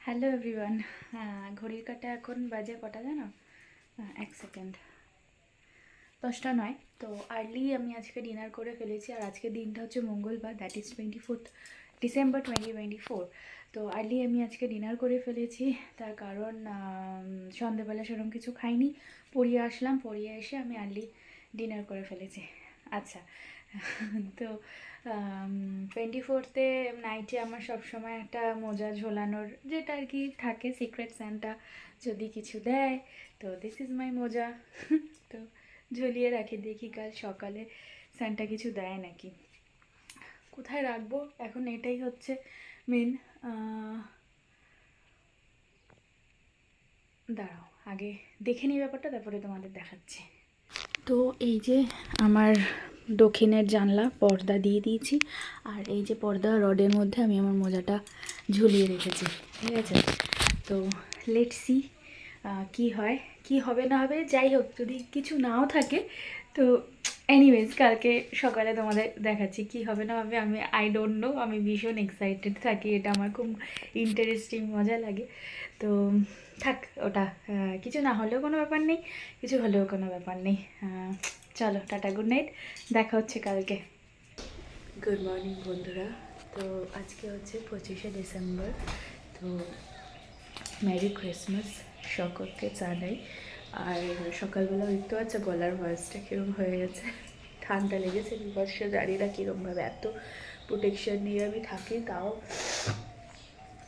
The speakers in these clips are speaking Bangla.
Hello everyone. ঘড়ির কাঁটা এখন বাজে কটা জানো? এক সেকেন্ড, 10টা নয়। তো আর্লি আমি আজকে ডিনার করে ফেলেছি, আর আজকে দিনটা হচ্ছে মঙ্গলবার, দ্যাট ইজ 24 ডিসেম্বর 2024। তো আর্লি আমি আজকে ডিনার করে ফেলেছি, তার কারণ সন্ধেবেলা সেরকম কিছু খাইনি, পড়িয়ে আসলাম, পড়িয়ে এসে আমি আর্লি ডিনার করে ফেলেছি। আচ্ছা, তো 24তে নাইটে আমার সবসময় একটা মোজা ঝোলানোর যেটা আর কি থাকে, সিক্রেট স্যান্টা যদি কিছু দেয়, তো দিস ইজ মাই মোজা। তো ঝুলিয়ে রাখি, দেখি কাল সকালে স্যান্টা কিছু দেয় নাকি। কোথায় রাখবো এখন এটাই হচ্ছে মেন। দাঁড়াও, আগে দেখে নিই ব্যাপারটা, তারপরে তোমাদের দেখাচ্ছি। তো এই যে আমার দক্ষিণের জানলা পর্দা দিয়ে দিয়েছি, আর এই যে পর্দা রডের মধ্যে আমি আমার মোজাটা ঝুলিয়ে রেখেছি, ঠিক আছে? তো লেটস সি কী হয়, কি হবে না হবে। যাই হোক, যদি কিছু নাও থাকে তো এনিওয়েজ কালকে সকালে তোমাদের দেখাচ্ছি কি হবে না হবে। আই ডোন্ট নো, আমি ভীষণ এক্সাইটেড থাকি, এটা আমার খুব ইন্টারেস্টিং, মজা লাগে। তো থাক ওটা, কিছু না হলেও কোনো ব্যাপার নেই, কিছু হলেও কোনো ব্যাপার নেই। চলো টাটা, গুড নাইট, দেখা হচ্ছে কালকে। গুড মর্নিং বন্ধুরা। তো আজকে হচ্ছে 25শে ডিসেম্বর। তো মেরি ক্রিসমাস সকলকে জানাই। আর সকালবেলা দেখতে পাচ্ছে গলার ভয়েসটা কীরকম হয়ে গেছে, ঠান্ডা লেগেছে বিভৎস, জানি না কীরকমভাবে, এত প্রোটেকশন নিয়ে আমি থাকি তাও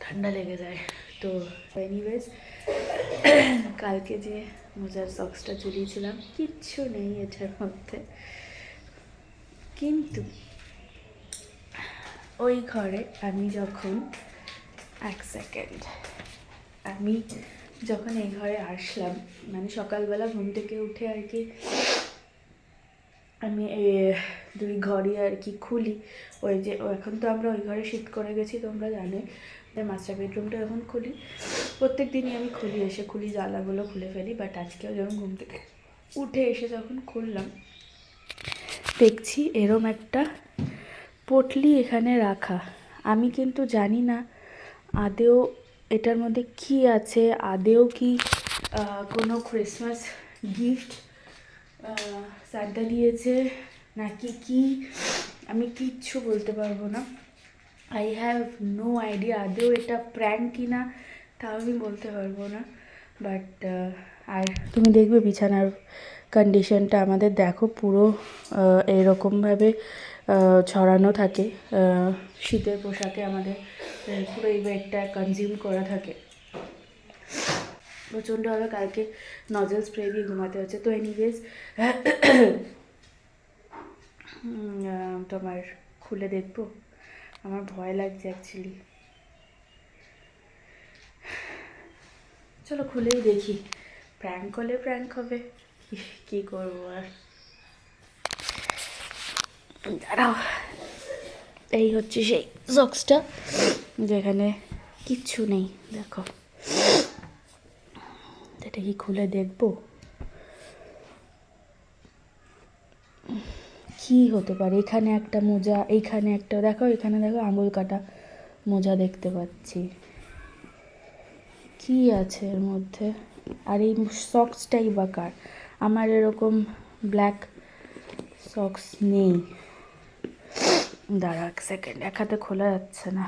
ঠান্ডা লেগে যায়। তো এনিওয়েজ, কালকে যে মোজার সক্সটা ঝুলিয়েছিলাম কিচ্ছু নেই এটার মধ্যে, কিন্তু ওই ঘরে আমি যখন এক সেকেন্ড আমি যখন এই ঘরে আসলাম, মানে সকালবেলা ঘুম থেকে উঠে আর কি আমি দুই ঘরই আর কি খুলি। ওই যে এখন তো আমরা ওই ঘরে শিফট করে গেছি, তোমরা জানো, মাস্টার বেডরুমটা এখন খুলি, প্রত্যেক দিনই আমি খুলি জানলাগুলো খুলে ফেলি। বাট আজকেও যখন ঘুম থেকে উঠে এসে যখন খুললাম, দেখছি এরম একটা পটলি এখানে রাখা। আমি কিন্তু জানি না আদেও এটার মধ্যে কি আছে, আদেও কি কোনো ক্রিসমাস গিফট সান্টা দিয়েছে নাকি কি, আমি কিচ্ছু বলতে পারবো না। আই হ্যাভ নো আইডিয়া আদেও এটা প্র্যাঙ্ক কি না, তাও আমি বলতে পারবো না। বাট আর তুমি দেখবে বিছানার কন্ডিশনটা আমাদের দেখো, পুরো এরকমভাবে ছড়ানো থাকে, শীতের পোশাকে আমাদের পুরো এই বেডটা কনজিউম করা থাকে প্রচণ্ডভাবে। কালকে নজল স্প্রে দিয়ে ঘুমাতে হচ্ছে। তো এনিওয়েজ তোমার খুলে দেখবো, আমার ভয় লাগছে অ্যাকচুয়ালি। চলো খুলেই দেখি, প্র্যাঙ্ক হলে প্র্যাঙ্ক হবে, কী করবো আর। দাঁড়াও, এই হচ্ছে সেই সক্সটা যেখানে কিচ্ছু নেই, দেখো এটা কি খুলে দেখবো কি হতে পারে। এখানে একটা মোজা, এইখানে একটা, দেখো এখানে দেখো আঙুল কাটা মোজা দেখতে পাচ্ছি, কি আছে এর মধ্যে। আর এই সক্সটাই বা কার, আমার এরকম ব্ল্যাক সক্স নেই। দাঁড়া এক সেকেন্ড, এক হাতে খোলা যাচ্ছে না।